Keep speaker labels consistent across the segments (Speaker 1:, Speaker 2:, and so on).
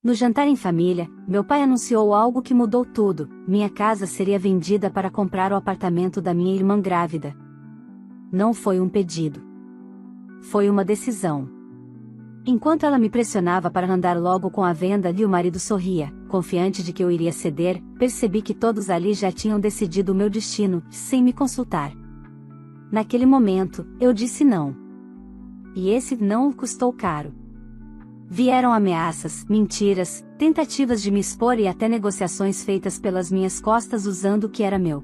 Speaker 1: No jantar em família, meu pai anunciou algo que mudou tudo: minha casa seria vendida para comprar o apartamento da minha irmã grávida. Não foi um pedido. Foi uma decisão. Enquanto ela me pressionava para andar logo com a venda e o marido sorria, confiante de que eu iria ceder, percebi que todos ali já tinham decidido o meu destino, sem me consultar. Naquele momento, eu disse não. E esse não custou caro. Vieram ameaças, mentiras, tentativas de me expor e até negociações feitas pelas minhas costas usando o que era meu.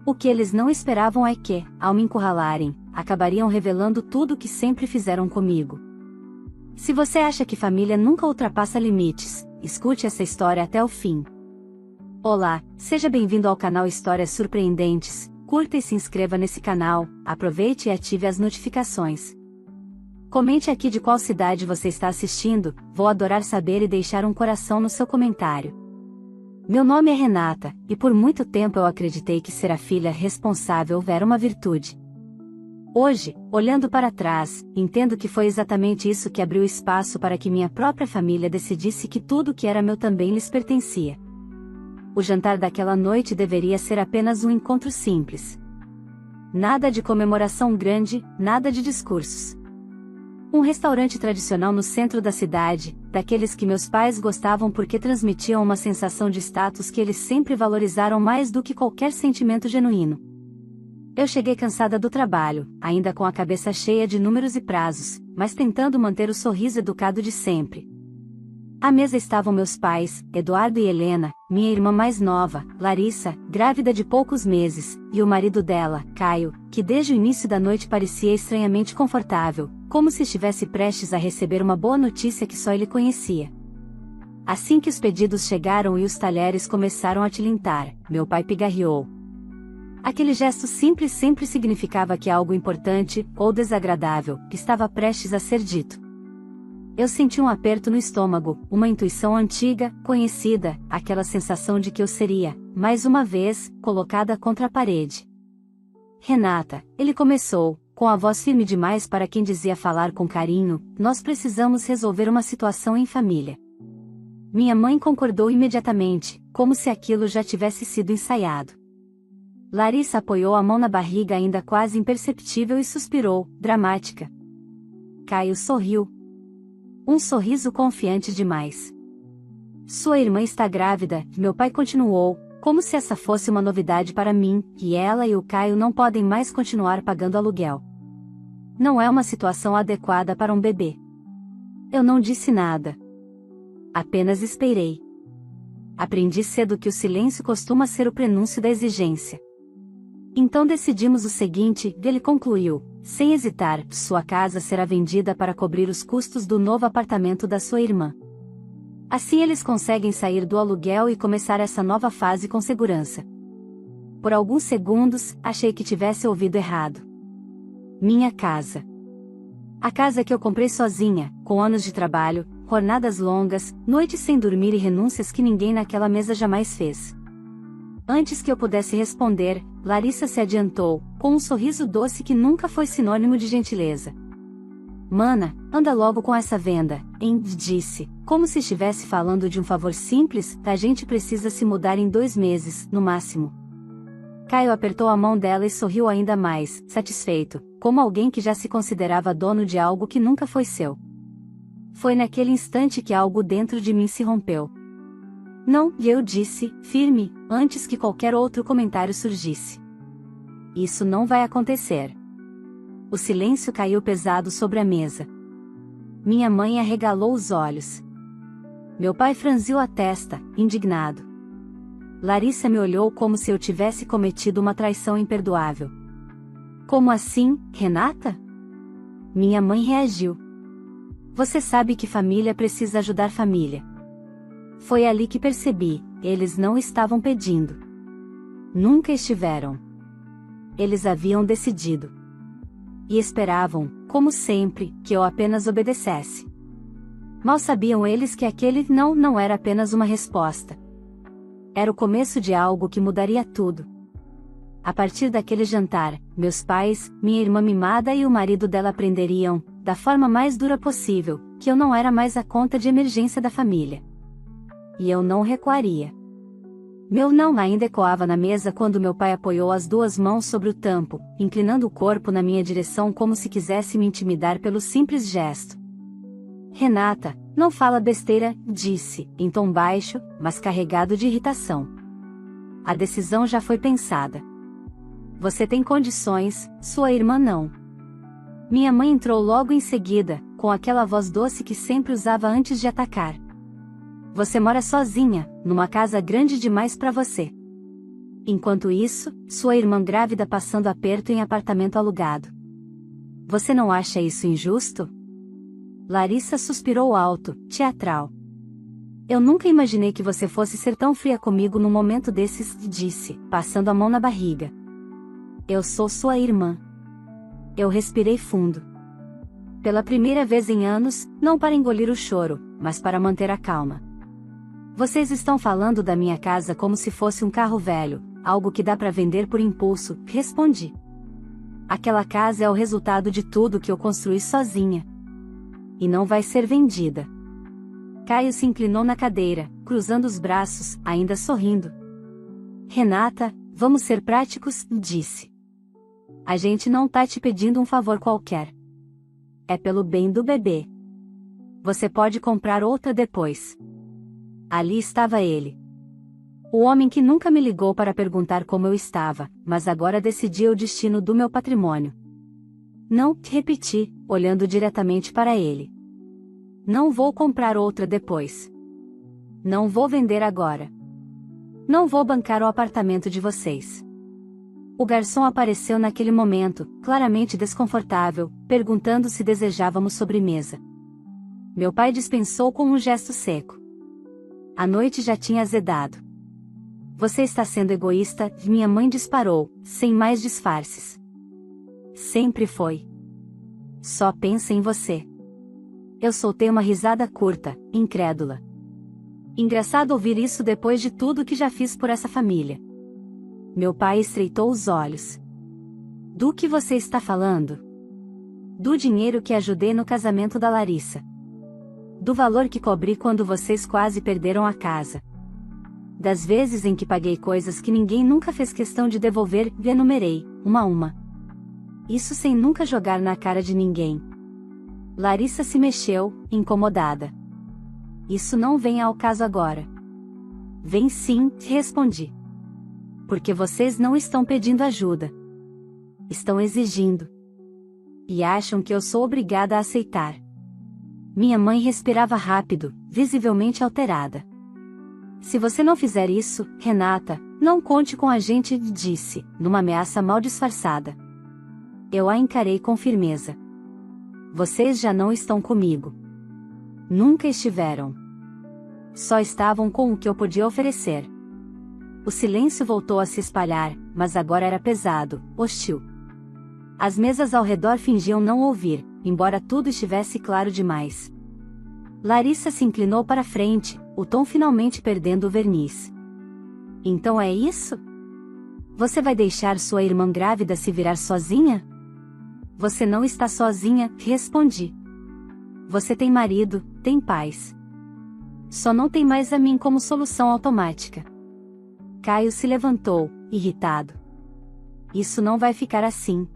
Speaker 1: O que eles não esperavam é que, ao me encurralarem, acabariam revelando tudo o que sempre fizeram comigo. Se você acha que família nunca ultrapassa limites, escute essa história até o fim. Olá, seja bem-vindo ao canal Histórias Surpreendentes, curta e se inscreva nesse canal, aproveite e ative as notificações. Comente aqui de qual cidade você está assistindo, vou adorar saber e deixar um coração no seu comentário. Meu nome é Renata, e por muito tempo eu acreditei que ser a filha responsável era uma virtude. Hoje, olhando para trás, entendo que foi exatamente isso que abriu espaço para que minha própria família decidisse que tudo que era meu também lhes pertencia. O jantar daquela noite deveria ser apenas um encontro simples. Nada de comemoração grande, nada de discursos. Um restaurante tradicional no centro da cidade, daqueles que meus pais gostavam porque transmitiam uma sensação de status que eles sempre valorizaram mais do que qualquer sentimento genuíno. Eu cheguei cansada do trabalho, ainda com a cabeça cheia de números e prazos, mas tentando manter o sorriso educado de sempre. À mesa estavam meus pais, Eduardo e Helena, minha irmã mais nova, Larissa, grávida de poucos meses, e o marido dela, Caio, que desde o início da noite parecia estranhamente confortável, como se estivesse prestes a receber uma boa notícia que só ele conhecia. Assim que os pedidos chegaram e os talheres começaram a tilintar, meu pai pigarreou. Aquele gesto simples sempre significava que algo importante, ou desagradável, estava prestes a ser dito. Eu senti um aperto no estômago, uma intuição antiga, conhecida, aquela sensação de que eu seria, mais uma vez, colocada contra a parede. Renata, ele começou, com a voz firme demais para quem dizia falar com carinho, nós precisamos resolver uma situação em família. Minha mãe concordou imediatamente, como se aquilo já tivesse sido ensaiado. Larissa apoiou a mão na barriga ainda quase imperceptível e suspirou, dramática. Caio sorriu. Um sorriso confiante demais. Sua irmã está grávida, meu pai continuou, como se essa fosse uma novidade para mim, e ela e o Caio não podem mais continuar pagando aluguel. Não é uma situação adequada para um bebê. Eu não disse nada. Apenas esperei. Aprendi cedo que o silêncio costuma ser o prenúncio da exigência. Então decidimos o seguinte, ele concluiu, sem hesitar, sua casa será vendida para cobrir os custos do novo apartamento da sua irmã. Assim eles conseguem sair do aluguel e começar essa nova fase com segurança. Por alguns segundos, achei que tivesse ouvido errado. Minha casa. A casa que eu comprei sozinha, com anos de trabalho, jornadas longas, noites sem dormir e renúncias que ninguém naquela mesa jamais fez. Antes que eu pudesse responder, Larissa se adiantou, com um sorriso doce que nunca foi sinônimo de gentileza. Mana, anda logo com essa venda, hein? Disse, como se estivesse falando de um favor simples, a gente precisa se mudar em 2 meses, no máximo. Caio apertou a mão dela e sorriu ainda mais, satisfeito, como alguém que já se considerava dono de algo que nunca foi seu. Foi naquele instante que algo dentro de mim se rompeu. Não, e eu disse, firme, antes que qualquer outro comentário surgisse. Isso não vai acontecer. O silêncio caiu pesado sobre a mesa. Minha mãe arregalou os olhos. Meu pai franziu a testa, indignado. Larissa me olhou como se eu tivesse cometido uma traição imperdoável. Como assim, Renata? Minha mãe reagiu. Você sabe que família precisa ajudar família. Foi ali que percebi, eles não estavam pedindo. Nunca estiveram. Eles haviam decidido. E esperavam, como sempre, que eu apenas obedecesse. Mal sabiam eles que aquele não era apenas uma resposta. Era o começo de algo que mudaria tudo. A partir daquele jantar, meus pais, minha irmã mimada e o marido dela aprenderiam, da forma mais dura possível, que eu não era mais a conta de emergência da família. E eu não recuaria. Meu não ainda ecoava na mesa quando meu pai apoiou as duas mãos sobre o tampo, inclinando o corpo na minha direção como se quisesse me intimidar pelo simples gesto. Renata, não fala besteira, disse, em tom baixo, mas carregado de irritação. A decisão já foi pensada. Você tem condições, sua irmã não. Minha mãe entrou logo em seguida, com aquela voz doce que sempre usava antes de atacar. Você mora sozinha, numa casa grande demais para você. Enquanto isso, sua irmã grávida passando aperto em apartamento alugado. Você não acha isso injusto? Larissa suspirou alto, teatral. Eu nunca imaginei que você fosse ser tão fria comigo num momento desses, disse, passando a mão na barriga. Eu sou sua irmã. Eu respirei fundo. Pela primeira vez em anos, não para engolir o choro, mas para manter a calma. Vocês estão falando da minha casa como se fosse um carro velho, algo que dá para vender por impulso, respondi. Aquela casa é o resultado de tudo que eu construí sozinha. E não vai ser vendida. Caio se inclinou na cadeira, cruzando os braços, ainda sorrindo. Renata, vamos ser práticos, disse. A gente não tá te pedindo um favor qualquer. É pelo bem do bebê. Você pode comprar outra depois. Ali estava ele. O homem que nunca me ligou para perguntar como eu estava, mas agora decidia o destino do meu patrimônio. Não, repeti, olhando diretamente para ele. Não vou comprar outra depois. Não vou vender agora. Não vou bancar o apartamento de vocês. O garçom apareceu naquele momento, claramente desconfortável, perguntando se desejávamos sobremesa. Meu pai dispensou com um gesto seco. A noite já tinha azedado. Você está sendo egoísta, minha mãe disparou, sem mais disfarces. Sempre foi. Só pensa em você. Eu soltei uma risada curta, incrédula. Engraçado ouvir isso depois de tudo que já fiz por essa família. Meu pai estreitou os olhos. Do que você está falando? Do dinheiro que ajudei no casamento da Larissa. Do valor que cobri quando vocês quase perderam a casa. Das vezes em que paguei coisas que ninguém nunca fez questão de devolver, enumerei, uma a uma. Isso sem nunca jogar na cara de ninguém. Larissa se mexeu, incomodada. Isso não vem ao caso agora. Vem sim, respondi. Porque vocês não estão pedindo ajuda. Estão exigindo. E acham que eu sou obrigada a aceitar. Minha mãe respirava rápido, visivelmente alterada. Se você não fizer isso, Renata, não conte com a gente, disse, numa ameaça mal disfarçada. Eu a encarei com firmeza. Vocês já não estão comigo. Nunca estiveram. Só estavam com o que eu podia oferecer. O silêncio voltou a se espalhar, mas agora era pesado, hostil. As mesas ao redor fingiam não ouvir, embora tudo estivesse claro demais. Larissa se inclinou para frente, o tom finalmente perdendo o verniz. Então é isso? Você vai deixar sua irmã grávida se virar sozinha? Você não está sozinha, respondi. Você tem marido, tem pais. Só não tem mais a mim como solução automática. Caio se levantou, irritado. Isso não vai ficar assim.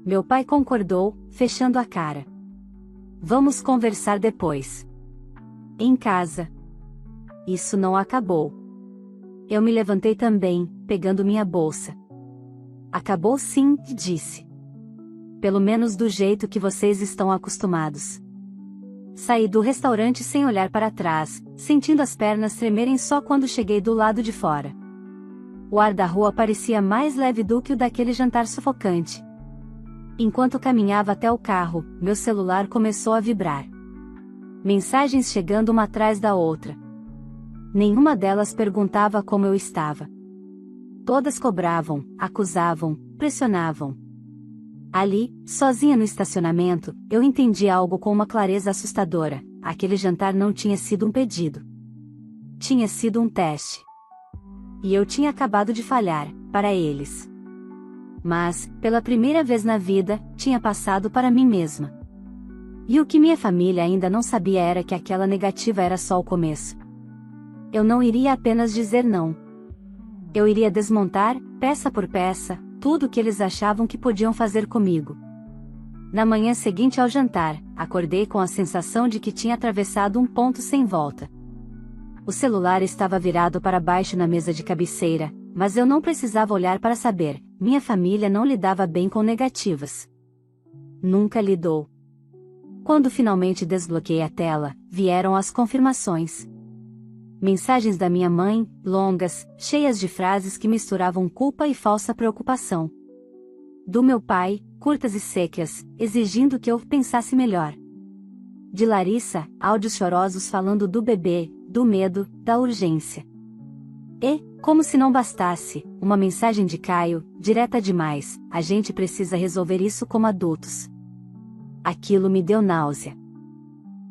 Speaker 1: Meu pai concordou, fechando a cara. Vamos conversar depois. Em casa. Isso não acabou. Eu me levantei também, pegando minha bolsa. Acabou sim, disse. Pelo menos do jeito que vocês estão acostumados. Saí do restaurante sem olhar para trás, sentindo as pernas tremerem só quando cheguei do lado de fora. O ar da rua parecia mais leve do que o daquele jantar sufocante. Enquanto caminhava até o carro, meu celular começou a vibrar. Mensagens chegando uma atrás da outra. Nenhuma delas perguntava como eu estava. Todas cobravam, acusavam, pressionavam. Ali, sozinha no estacionamento, eu entendi algo com uma clareza assustadora. Aquele jantar não tinha sido um pedido. Tinha sido um teste. E eu tinha acabado de falhar, para eles. Mas, pela primeira vez na vida, tinha passado para mim mesma. E o que minha família ainda não sabia era que aquela negativa era só o começo. Eu não iria apenas dizer não. Eu iria desmontar, peça por peça, tudo o que eles achavam que podiam fazer comigo. Na manhã seguinte ao jantar, acordei com a sensação de que tinha atravessado um ponto sem volta. O celular estava virado para baixo na mesa de cabeceira, mas eu não precisava olhar para saber, minha família não lidava bem com negativas. Nunca lidou. Quando finalmente desbloqueei a tela, vieram as confirmações. Mensagens da minha mãe, longas, cheias de frases que misturavam culpa e falsa preocupação. Do meu pai, curtas e secas, exigindo que eu pensasse melhor. De Larissa, áudios chorosos falando do bebê, do medo, da urgência. E, como se não bastasse, uma mensagem de Caio, direta demais: a gente precisa resolver isso como adultos. Aquilo me deu náusea.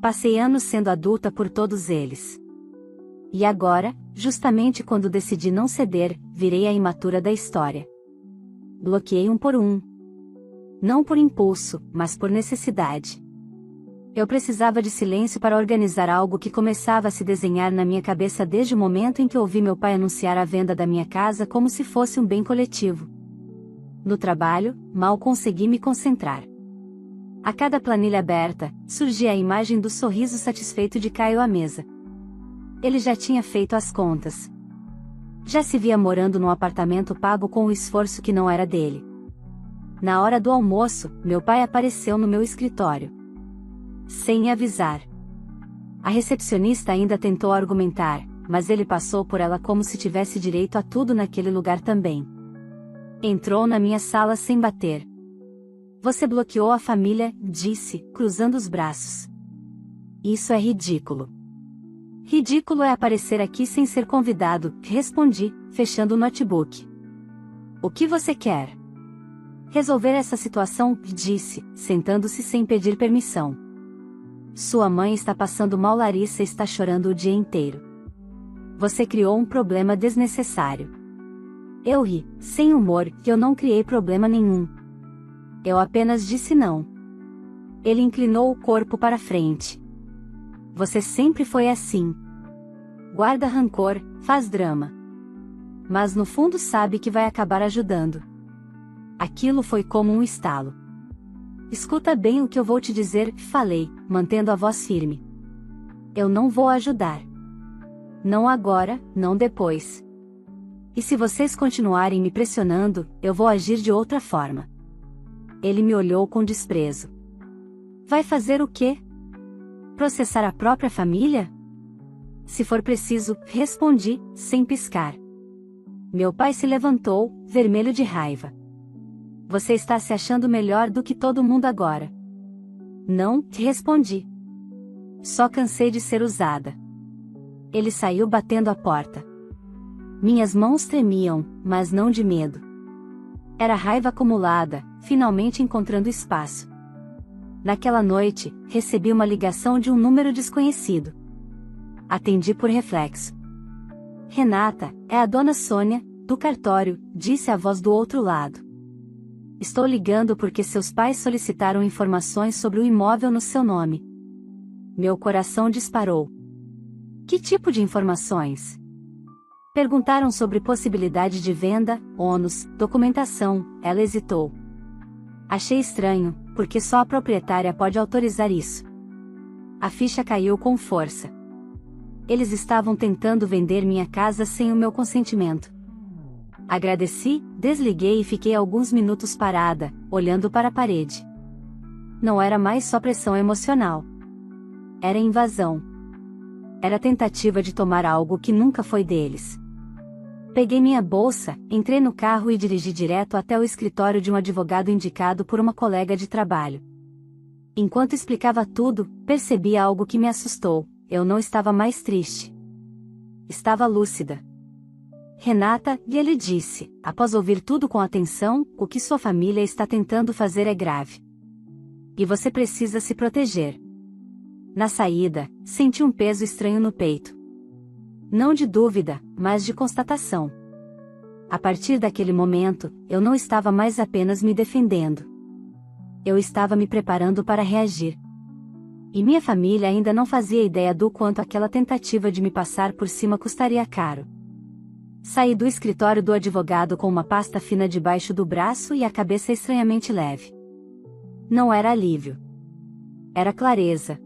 Speaker 1: Passei anos sendo adulta por todos eles. E agora, justamente quando decidi não ceder, virei a imatura da história. Bloqueei um por um. Não por impulso, mas por necessidade. Eu precisava de silêncio para organizar algo que começava a se desenhar na minha cabeça desde o momento em que ouvi meu pai anunciar a venda da minha casa como se fosse um bem coletivo. No trabalho, mal consegui me concentrar. A cada planilha aberta, surgia a imagem do sorriso satisfeito de Caio à mesa. Ele já tinha feito as contas. Já se via morando num apartamento pago com o esforço que não era dele. Na hora do almoço, meu pai apareceu no meu escritório. Sem avisar. A recepcionista ainda tentou argumentar, mas ele passou por ela como se tivesse direito a tudo naquele lugar também. Entrou na minha sala sem bater. Você bloqueou a família, disse, cruzando os braços. Isso é ridículo. Ridículo é aparecer aqui sem ser convidado, respondi, fechando o notebook. O que você quer? Resolver essa situação, disse, sentando-se sem pedir permissão. Sua mãe está passando mal. Larissa está chorando o dia inteiro. Você criou um problema desnecessário. Eu ri, sem humor, que eu não criei problema nenhum. Eu apenas disse não. Ele inclinou o corpo para frente. Você sempre foi assim. Guarda rancor, faz drama. Mas no fundo sabe que vai acabar ajudando. Aquilo foi como um estalo. Escuta bem o que eu vou te dizer, falei, mantendo a voz firme. Eu não vou ajudar. Não agora, não depois. E se vocês continuarem me pressionando, eu vou agir de outra forma. Ele me olhou com desprezo. Vai fazer o quê? Processar a própria família? Se for preciso, respondi, sem piscar. Meu pai se levantou, vermelho de raiva. Você está se achando melhor do que todo mundo agora. Não, respondi. Só cansei de ser usada. Ele saiu batendo a porta. Minhas mãos tremiam, mas não de medo. Era raiva acumulada, finalmente encontrando espaço. Naquela noite, recebi uma ligação de um número desconhecido. Atendi por reflexo. Renata, é a dona Sônia, do cartório, disse a voz do outro lado. Estou ligando porque seus pais solicitaram informações sobre o imóvel no seu nome. Meu coração disparou. Que tipo de informações? Perguntaram sobre possibilidade de venda, ônus, documentação. Ela hesitou. Achei estranho, porque só a proprietária pode autorizar isso. A ficha caiu com força. Eles estavam tentando vender minha casa sem o meu consentimento. Agradeci, desliguei e fiquei alguns minutos parada, olhando para a parede. Não era mais só pressão emocional. Era invasão. Era tentativa de tomar algo que nunca foi deles. Peguei minha bolsa, entrei no carro e dirigi direto até o escritório de um advogado indicado por uma colega de trabalho. Enquanto explicava tudo, percebi algo que me assustou. Eu não estava mais triste. Estava lúcida. Renata, e ele disse, após ouvir tudo com atenção, o que sua família está tentando fazer é grave. E você precisa se proteger. Na saída, senti um peso estranho no peito. Não de dúvida, mas de constatação. A partir daquele momento, eu não estava mais apenas me defendendo. Eu estava me preparando para reagir. E minha família ainda não fazia ideia do quanto aquela tentativa de me passar por cima custaria caro. Saí do escritório do advogado com uma pasta fina debaixo do braço e a cabeça estranhamente leve. Não era alívio. Era clareza.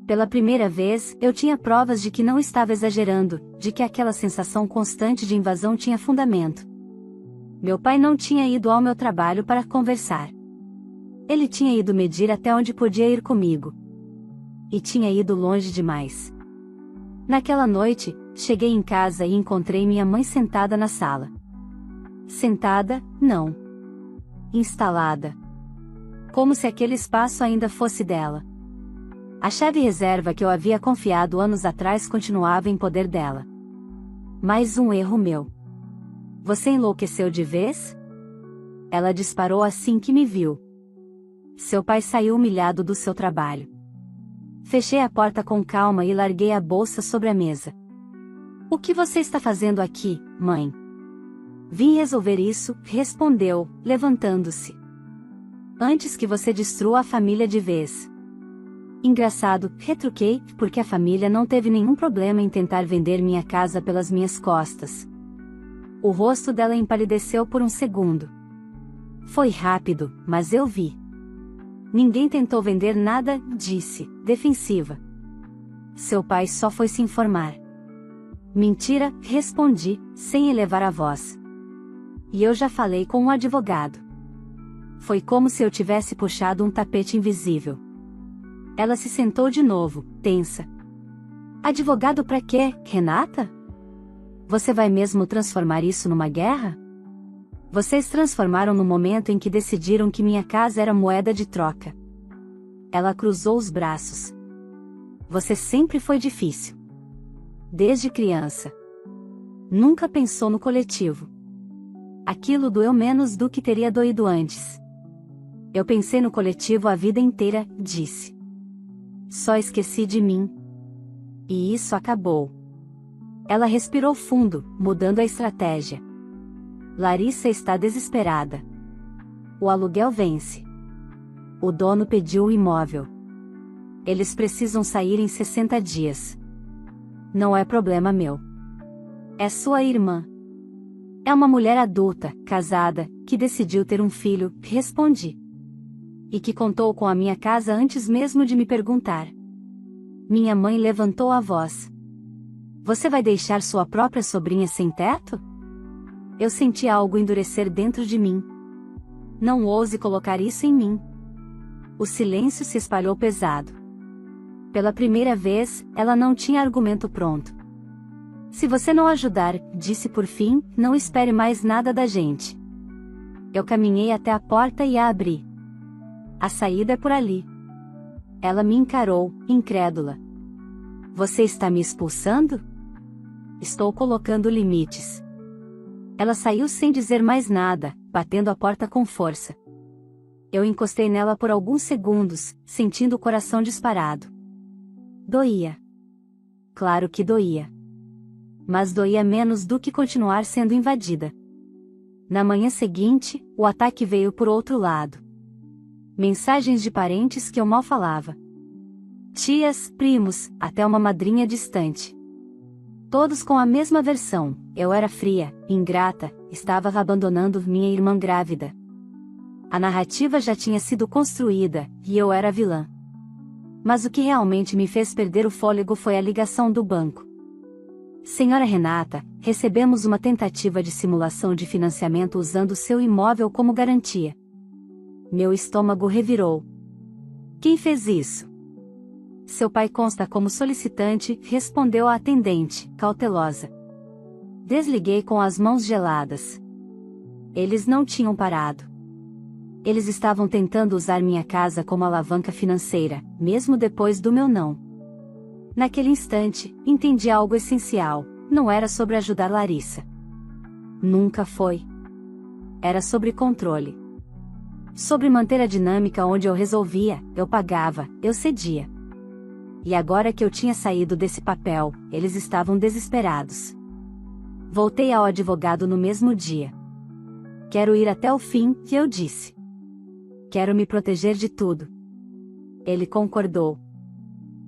Speaker 1: Pela primeira vez, eu tinha provas de que não estava exagerando, de que aquela sensação constante de invasão tinha fundamento. Meu pai não tinha ido ao meu trabalho para conversar. Ele tinha ido medir até onde podia ir comigo. E tinha ido longe demais. Naquela noite, cheguei em casa e encontrei minha mãe sentada na sala. Sentada, não. Instalada. Como se aquele espaço ainda fosse dela. A chave reserva que eu havia confiado anos atrás continuava em poder dela. Mais um erro meu. Você enlouqueceu de vez? Ela disparou assim que me viu. Seu pai saiu humilhado do seu trabalho. Fechei a porta com calma e larguei a bolsa sobre a mesa. O que você está fazendo aqui, mãe? Vim resolver isso, respondeu, levantando-se. Antes que você destrua a família de vez. Engraçado, retruquei, porque a família não teve nenhum problema em tentar vender minha casa pelas minhas costas. O rosto dela empalideceu por um segundo. Foi rápido, mas eu vi. Ninguém tentou vender nada, disse, defensiva. Seu pai só foi se informar. Mentira, respondi, sem elevar a voz. E eu já falei com um advogado. Foi como se eu tivesse puxado um tapete invisível. Ela se sentou de novo, tensa. Advogado pra quê, Renata? Você vai mesmo transformar isso numa guerra? Vocês transformaram no momento em que decidiram que minha casa era moeda de troca. Ela cruzou os braços. Você sempre foi difícil. Desde criança. Nunca pensou no coletivo. Aquilo doeu menos do que teria doído antes. Eu pensei no coletivo a vida inteira, disse. Só esqueci de mim. E isso acabou. Ela respirou fundo, mudando a estratégia. Larissa está desesperada. O aluguel vence. O dono pediu o imóvel. Eles precisam sair em 60 dias. Não é problema meu. É sua irmã. É uma mulher adulta, casada, que decidiu ter um filho, respondi. E que contou com a minha casa antes mesmo de me perguntar. Minha mãe levantou a voz. Você vai deixar sua própria sobrinha sem teto? Eu senti algo endurecer dentro de mim. Não ouse colocar isso em mim. O silêncio se espalhou pesado. Pela primeira vez, ela não tinha argumento pronto. Se você não ajudar, disse por fim, não espere mais nada da gente. Eu caminhei até a porta e a abri. A saída é por ali. Ela me encarou, incrédula. Você está me expulsando? Estou colocando limites. Ela saiu sem dizer mais nada, batendo a porta com força. Eu encostei nela por alguns segundos, sentindo o coração disparado. Doía. Claro que doía. Mas doía menos do que continuar sendo invadida. Na manhã seguinte, o ataque veio por outro lado. Mensagens de parentes que eu mal falava. Tias, primos, até uma madrinha distante. Todos com a mesma versão, eu era fria, ingrata, estava abandonando minha irmã grávida. A narrativa já tinha sido construída, e eu era a vilã. Mas o que realmente me fez perder o fôlego foi a ligação do banco. Senhora Renata, recebemos uma tentativa de simulação de financiamento usando seu imóvel como garantia. Meu estômago revirou. Quem fez isso? Seu pai consta como solicitante, respondeu a atendente, cautelosa. Desliguei com as mãos geladas. Eles não tinham parado. Eles estavam tentando usar minha casa como alavanca financeira, mesmo depois do meu não. Naquele instante, entendi algo essencial, não era sobre ajudar Larissa. Nunca foi. Era sobre controle. Sobre manter a dinâmica onde eu resolvia, eu pagava, eu cedia. E agora que eu tinha saído desse papel, eles estavam desesperados. Voltei ao advogado no mesmo dia. Quero ir até o fim, eu disse. Quero me proteger de tudo. Ele concordou.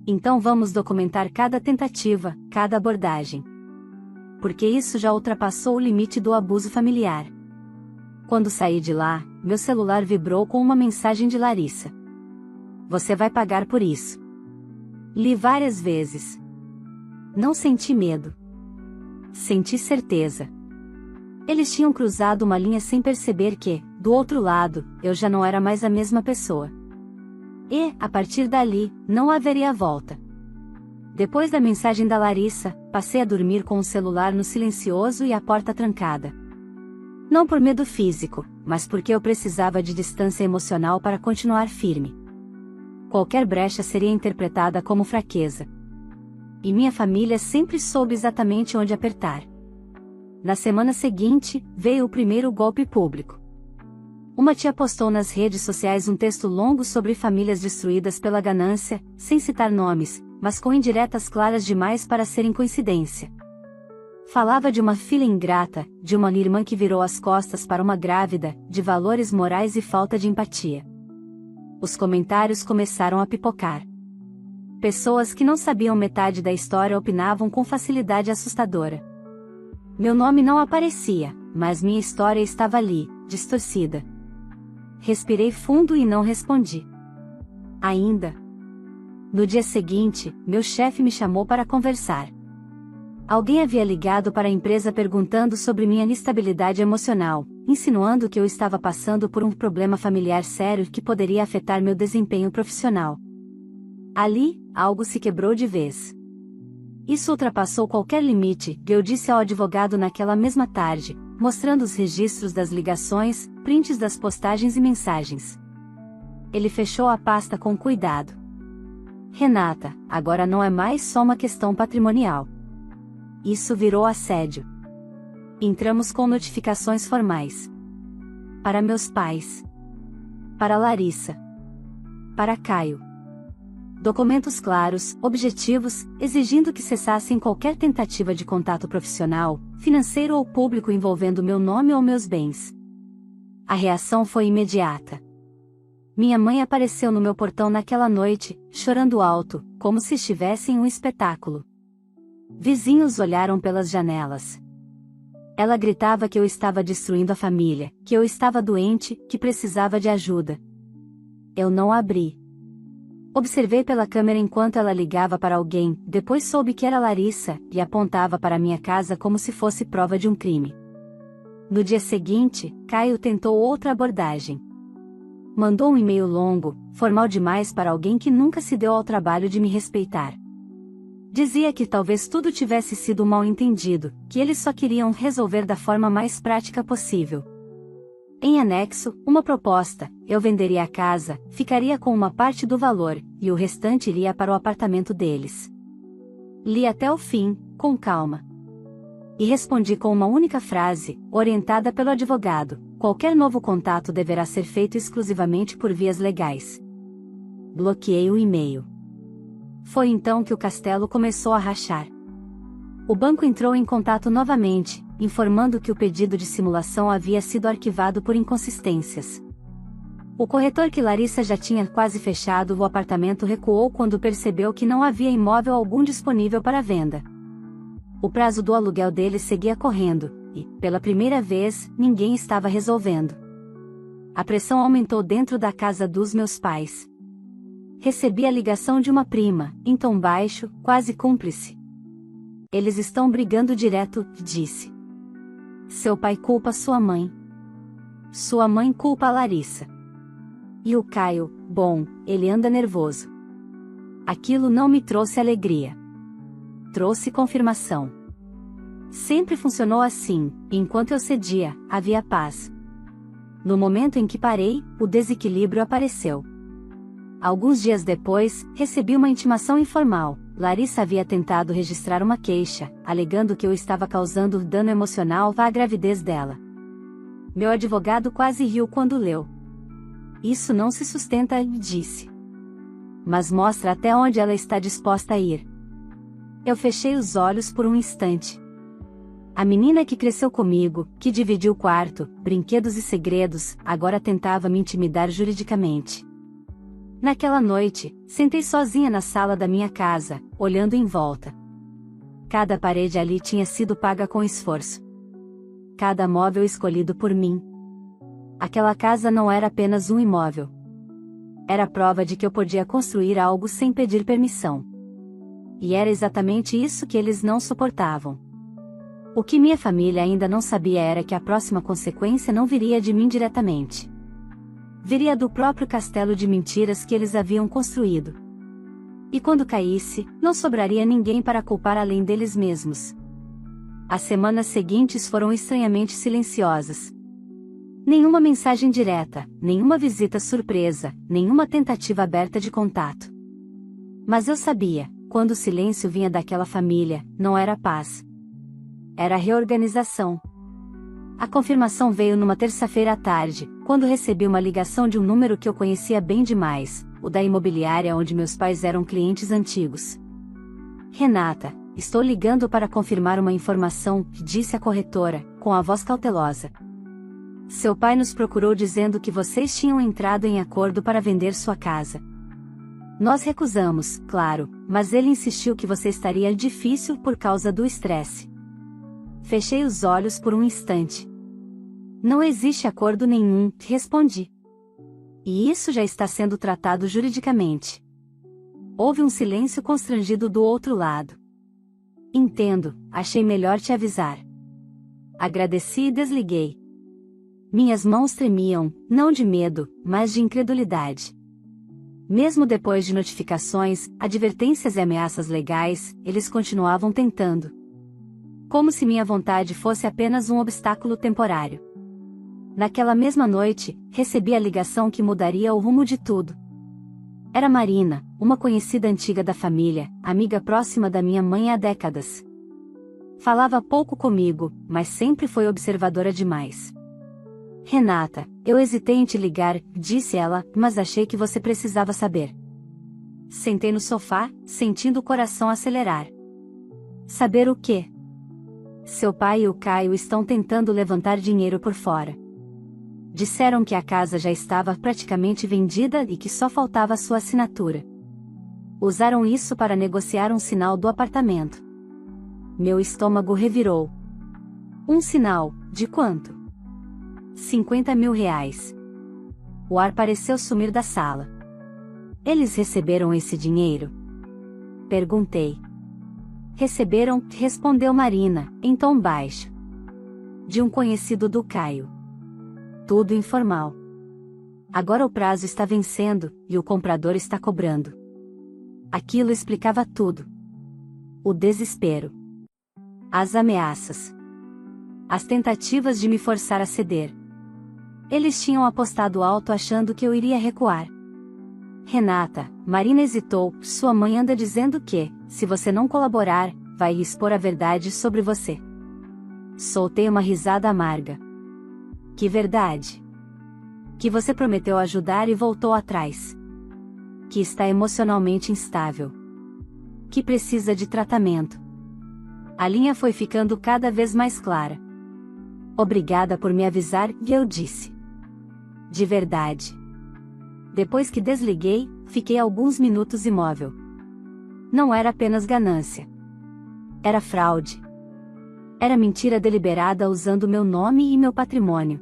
Speaker 1: Então vamos documentar cada tentativa, cada abordagem. Porque isso já ultrapassou o limite do abuso familiar. Quando saí de lá, meu celular vibrou com uma mensagem de Larissa. Você vai pagar por isso. Li várias vezes. Não senti medo. Senti certeza. Eles tinham cruzado uma linha sem perceber que, do outro lado, eu já não era mais a mesma pessoa. E, a partir dali, não haveria volta. Depois da mensagem da Larissa, passei a dormir com o celular no silencioso e a porta trancada. Não por medo físico, mas porque eu precisava de distância emocional para continuar firme. Qualquer brecha seria interpretada como fraqueza. E minha família sempre soube exatamente onde apertar. Na semana seguinte, veio o primeiro golpe público. Uma tia postou nas redes sociais um texto longo sobre famílias destruídas pela ganância, sem citar nomes, mas com indiretas claras demais para serem coincidência. Falava de uma filha ingrata, de uma irmã que virou as costas para uma grávida, de valores morais e falta de empatia. Os comentários começaram a pipocar. Pessoas que não sabiam metade da história opinavam com facilidade assustadora. Meu nome não aparecia, mas minha história estava ali, distorcida. Respirei fundo e não respondi. Ainda. No dia seguinte, meu chefe me chamou para conversar. Alguém havia ligado para a empresa perguntando sobre minha instabilidade emocional, insinuando que eu estava passando por um problema familiar sério que poderia afetar meu desempenho profissional. Ali, algo se quebrou de vez. Isso ultrapassou qualquer limite, eu disse ao advogado naquela mesma tarde, mostrando os registros das ligações, prints das postagens e mensagens. Ele fechou a pasta com cuidado. Renata, agora não é mais só uma questão patrimonial. Isso virou assédio. Entramos com notificações formais. Para meus pais. Para Larissa. Para Caio. Documentos claros, objetivos, exigindo que cessassem qualquer tentativa de contato profissional, financeiro ou público envolvendo meu nome ou meus bens. A reação foi imediata. Minha mãe apareceu no meu portão naquela noite, chorando alto, como se estivesse em um espetáculo. Vizinhos olharam pelas janelas. Ela gritava que eu estava destruindo a família, que eu estava doente, que precisava de ajuda. Eu não abri. Observei pela câmera enquanto ela ligava para alguém, depois soube que era Larissa, e apontava para minha casa como se fosse prova de um crime. No dia seguinte, Caio tentou outra abordagem. Mandou um e-mail longo, formal demais para alguém que nunca se deu ao trabalho de me respeitar. Dizia que talvez tudo tivesse sido um mal-entendido, que eles só queriam resolver da forma mais prática possível. Em anexo, uma proposta: eu venderia a casa, ficaria com uma parte do valor, e o restante iria para o apartamento deles. Li até o fim, com calma. E respondi com uma única frase, orientada pelo advogado: qualquer novo contato deverá ser feito exclusivamente por vias legais. Bloqueei o e-mail. Foi então que o castelo começou a rachar. O banco entrou em contato novamente, informando que o pedido de simulação havia sido arquivado por inconsistências. O corretor que Larissa já tinha quase fechado o apartamento recuou quando percebeu que não havia imóvel algum disponível para venda. O prazo do aluguel dele seguia correndo, e, pela primeira vez, ninguém estava resolvendo. A pressão aumentou dentro da casa dos meus pais. Recebi a ligação de uma prima, em tom baixo, quase cúmplice. Eles estão brigando direto, disse. Seu pai culpa sua mãe. Sua mãe culpa a Larissa. E o Caio, bom, ele anda nervoso. Aquilo não me trouxe alegria. Trouxe confirmação. Sempre funcionou assim, enquanto eu cedia, havia paz. No momento em que parei, o desequilíbrio apareceu. Alguns dias depois, recebi uma intimação informal. Larissa havia tentado registrar uma queixa, alegando que eu estava causando dano emocional à gravidez dela. Meu advogado quase riu quando leu. Isso não se sustenta, disse. Mas mostra até onde ela está disposta a ir. Eu fechei os olhos por um instante. A menina que cresceu comigo, que dividiu o quarto, brinquedos e segredos, agora tentava me intimidar juridicamente. Naquela noite, sentei sozinha na sala da minha casa, olhando em volta. Cada parede ali tinha sido paga com esforço. Cada móvel escolhido por mim. Aquela casa não era apenas um imóvel. Era prova de que eu podia construir algo sem pedir permissão. E era exatamente isso que eles não suportavam. O que minha família ainda não sabia era que a próxima consequência não viria de mim diretamente. Viria do próprio castelo de mentiras que eles haviam construído. E quando caísse, não sobraria ninguém para culpar além deles mesmos. As semanas seguintes foram estranhamente silenciosas. Nenhuma mensagem direta, nenhuma visita surpresa, nenhuma tentativa aberta de contato. Mas eu sabia, quando o silêncio vinha daquela família, não era paz. Era reorganização. A confirmação veio numa terça-feira à tarde, quando recebi uma ligação de um número que eu conhecia bem demais, o da imobiliária onde meus pais eram clientes antigos. Renata, estou ligando para confirmar uma informação, disse a corretora, com a voz cautelosa. Seu pai nos procurou dizendo que vocês tinham entrado em acordo para vender sua casa. Nós recusamos, claro, mas ele insistiu que você estaria difícil por causa do estresse. Fechei os olhos por um instante. Não existe acordo nenhum, respondi. E isso já está sendo tratado juridicamente. Houve um silêncio constrangido do outro lado. Entendo, achei melhor te avisar. Agradeci e desliguei. Minhas mãos tremiam, não de medo, mas de incredulidade. Mesmo depois de notificações, advertências e ameaças legais, eles continuavam tentando. Como se minha vontade fosse apenas um obstáculo temporário. Naquela mesma noite, recebi a ligação que mudaria o rumo de tudo. Era Marina, uma conhecida antiga da família, amiga próxima da minha mãe há décadas. Falava pouco comigo, mas sempre foi observadora demais. Renata, eu hesitei em te ligar, disse ela, mas achei que você precisava saber. Sentei no sofá, sentindo o coração acelerar. Saber o quê? Seu pai e o Caio estão tentando levantar dinheiro por fora. Disseram que a casa já estava praticamente vendida e que só faltava sua assinatura. Usaram isso para negociar um sinal do apartamento. Meu estômago revirou. Um sinal, de quanto? 50 mil reais. O ar pareceu sumir da sala. Eles receberam esse dinheiro? Perguntei. Receberam, respondeu Marina, em tom baixo. De um conhecido do Caio. Tudo informal. Agora o prazo está vencendo, e o comprador está cobrando. Aquilo explicava tudo. O desespero. As ameaças. As tentativas de me forçar a ceder. Eles tinham apostado alto achando que eu iria recuar. Renata, Marina hesitou, sua mãe anda dizendo que, se você não colaborar, vai expor a verdade sobre você. Soltei uma risada amarga. Que verdade? Que você prometeu ajudar e voltou atrás. Que está emocionalmente instável. Que precisa de tratamento. A linha foi ficando cada vez mais clara. Obrigada por me avisar, e eu disse. De verdade. Depois que desliguei, fiquei alguns minutos imóvel. Não era apenas ganância. Era fraude. Era mentira deliberada usando meu nome e meu patrimônio.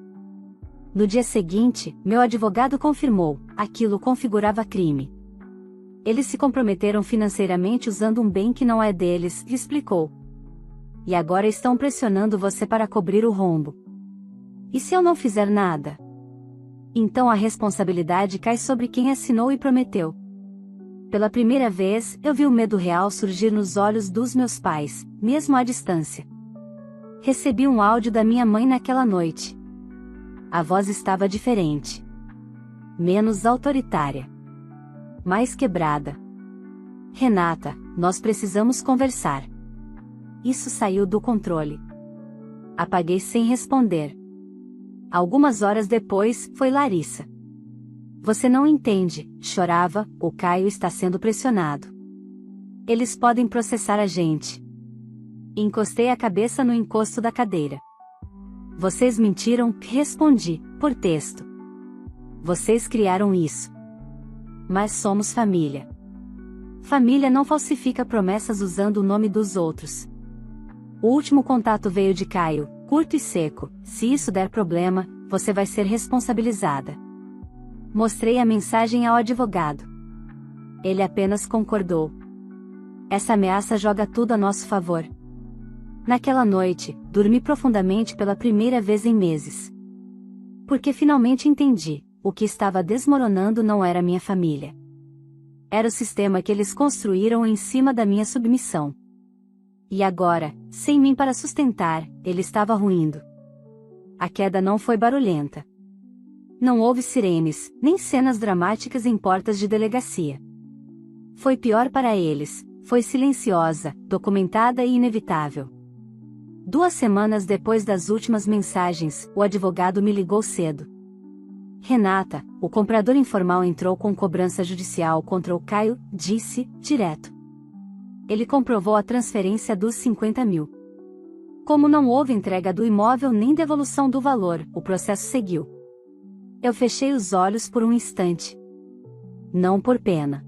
Speaker 1: No dia seguinte, meu advogado confirmou, aquilo configurava crime. Eles se comprometeram financeiramente usando um bem que não é deles, explicou. E agora estão pressionando você para cobrir o rombo. E se eu não fizer nada? Então a responsabilidade cai sobre quem assinou e prometeu. Pela primeira vez, eu vi o medo real surgir nos olhos dos meus pais, mesmo à distância. Recebi um áudio da minha mãe naquela noite. A voz estava diferente. Menos autoritária. Mais quebrada. Renata, nós precisamos conversar. Isso saiu do controle. Apaguei sem responder. Algumas horas depois, foi Larissa. Você não entende, chorava, o Caio está sendo pressionado. Eles podem processar a gente. Encostei a cabeça no encosto da cadeira. Vocês mentiram, respondi, por texto. Vocês criaram isso. mas somos família. Família não falsifica promessas usando o nome dos outros. O último contato veio de Caio, curto e seco: se isso der problema, você vai ser responsabilizada. Mostrei a mensagem ao advogado. Ele apenas concordou. Essa ameaça joga tudo a nosso favor. Naquela noite, dormi profundamente pela primeira vez em meses. Porque finalmente entendi, o que estava desmoronando não era minha família. Era o sistema que eles construíram em cima da minha submissão. E agora, sem mim para sustentar, ele estava ruindo. A queda não foi barulhenta. Não houve sirenes, nem cenas dramáticas em portas de delegacia. Foi pior para eles, foi silenciosa, documentada e inevitável. 2 semanas depois das últimas mensagens, o advogado me ligou cedo. Renata, o comprador informal entrou com cobrança judicial contra o Caio, disse, direto. Ele comprovou a transferência dos 50 mil. Como não houve entrega do imóvel nem devolução do valor, o processo seguiu. Eu fechei os olhos por um instante. Não por pena.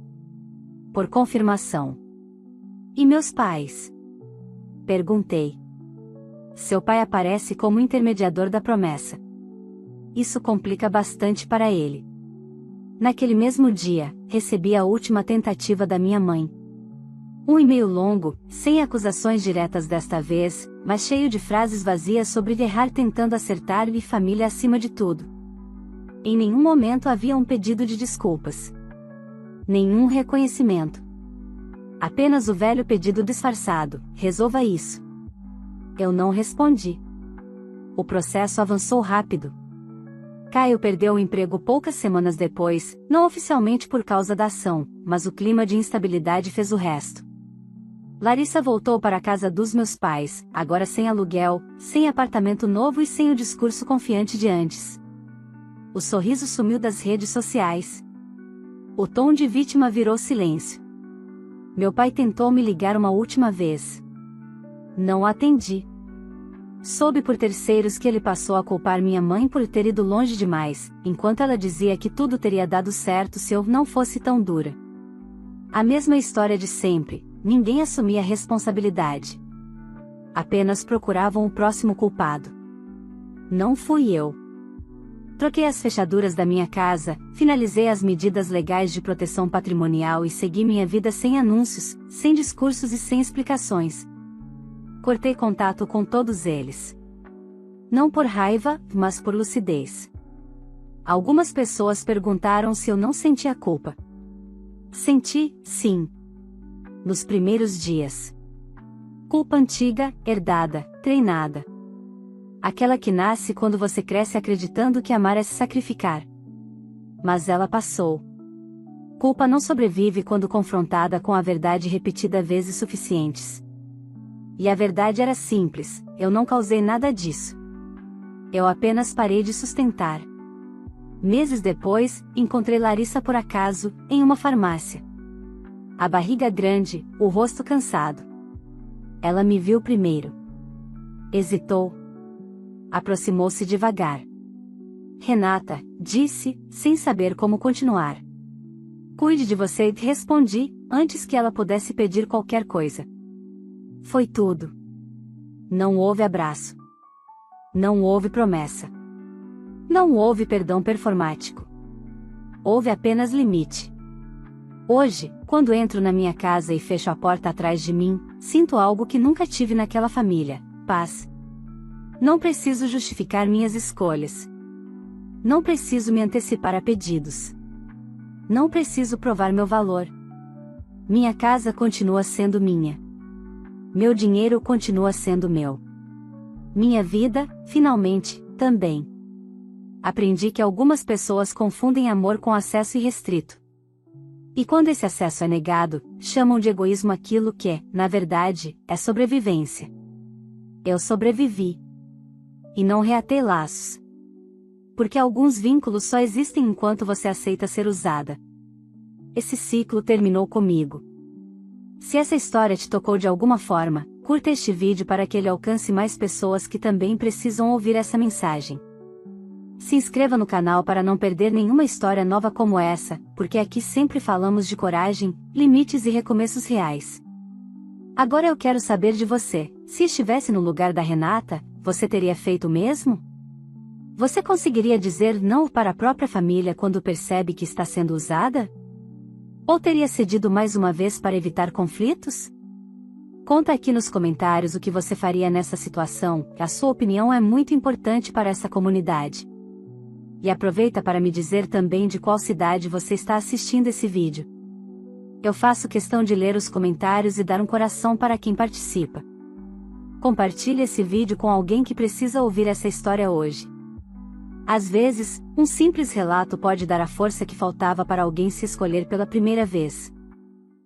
Speaker 1: Por confirmação. E meus pais? Perguntei. Seu pai aparece como intermediador da promessa. Isso complica bastante para ele. Naquele mesmo dia, recebi a última tentativa da minha mãe. Um e-mail longo, sem acusações diretas desta vez, mas cheio de frases vazias sobre errar tentando acertar e família acima de tudo. Em nenhum momento havia um pedido de desculpas. Nenhum reconhecimento. Apenas o velho pedido disfarçado: resolva isso. Eu não respondi. O processo avançou rápido. Caio perdeu o emprego poucas semanas depois, não oficialmente por causa da ação, mas o clima de instabilidade fez o resto. Larissa voltou para a casa dos meus pais, agora sem aluguel, sem apartamento novo e sem o discurso confiante de antes. O sorriso sumiu das redes sociais. O tom de vítima virou silêncio. Meu pai tentou me ligar uma última vez. Não atendi. Soube por terceiros que ele passou a culpar minha mãe por ter ido longe demais, enquanto ela dizia que tudo teria dado certo se eu não fosse tão dura. A mesma história de sempre, ninguém assumia a responsabilidade. Apenas procuravam o próximo culpado. Não fui eu. Troquei as fechaduras da minha casa, finalizei as medidas legais de proteção patrimonial e segui minha vida sem anúncios, sem discursos e sem explicações. Cortei contato com todos eles. Não por raiva, mas por lucidez. Algumas pessoas perguntaram se eu não sentia culpa. Senti, sim. Nos primeiros dias. Culpa antiga, herdada, treinada. Aquela que nasce quando você cresce acreditando que amar é se sacrificar. Mas ela passou. Culpa não sobrevive quando confrontada com a verdade repetida vezes suficientes. E a verdade era simples: eu não causei nada disso. Eu apenas parei de sustentar. Meses depois, encontrei Larissa por acaso, em uma farmácia. A barriga grande, o rosto cansado. Ela me viu primeiro. Hesitou. Aproximou-se devagar. Renata, disse, sem saber como continuar. Cuide de você, respondi, antes que ela pudesse pedir qualquer coisa. Foi tudo. Não houve abraço. Não houve promessa. Não houve perdão performático. Houve apenas limite. Hoje, quando entro na minha casa e fecho a porta atrás de mim, sinto algo que nunca tive naquela família: paz. Não preciso justificar minhas escolhas. Não preciso me antecipar a pedidos. Não preciso provar meu valor. Minha casa continua sendo minha. Meu dinheiro continua sendo meu. Minha vida, finalmente, também. Aprendi que algumas pessoas confundem amor com acesso irrestrito. E quando esse acesso é negado, chamam de egoísmo aquilo que, na verdade, é sobrevivência. Eu sobrevivi. E não reatei laços. Porque alguns vínculos só existem enquanto você aceita ser usada. Esse ciclo terminou comigo. Se essa história te tocou de alguma forma, curta este vídeo para que ele alcance mais pessoas que também precisam ouvir essa mensagem. Se inscreva no canal para não perder nenhuma história nova como essa, porque aqui sempre falamos de coragem, limites e recomeços reais. Agora eu quero saber de você, se estivesse no lugar da Renata, você teria feito o mesmo? Você conseguiria dizer não para a própria família quando percebe que está sendo usada? Ou teria cedido mais uma vez para evitar conflitos? Conta aqui nos comentários o que você faria nessa situação, a sua opinião é muito importante para essa comunidade. E aproveita para me dizer também de qual cidade você está assistindo esse vídeo. Eu faço questão de ler os comentários e dar um coração para quem participa. Compartilhe esse vídeo com alguém que precisa ouvir essa história hoje. Às vezes, um simples relato pode dar a força que faltava para alguém se escolher pela primeira vez.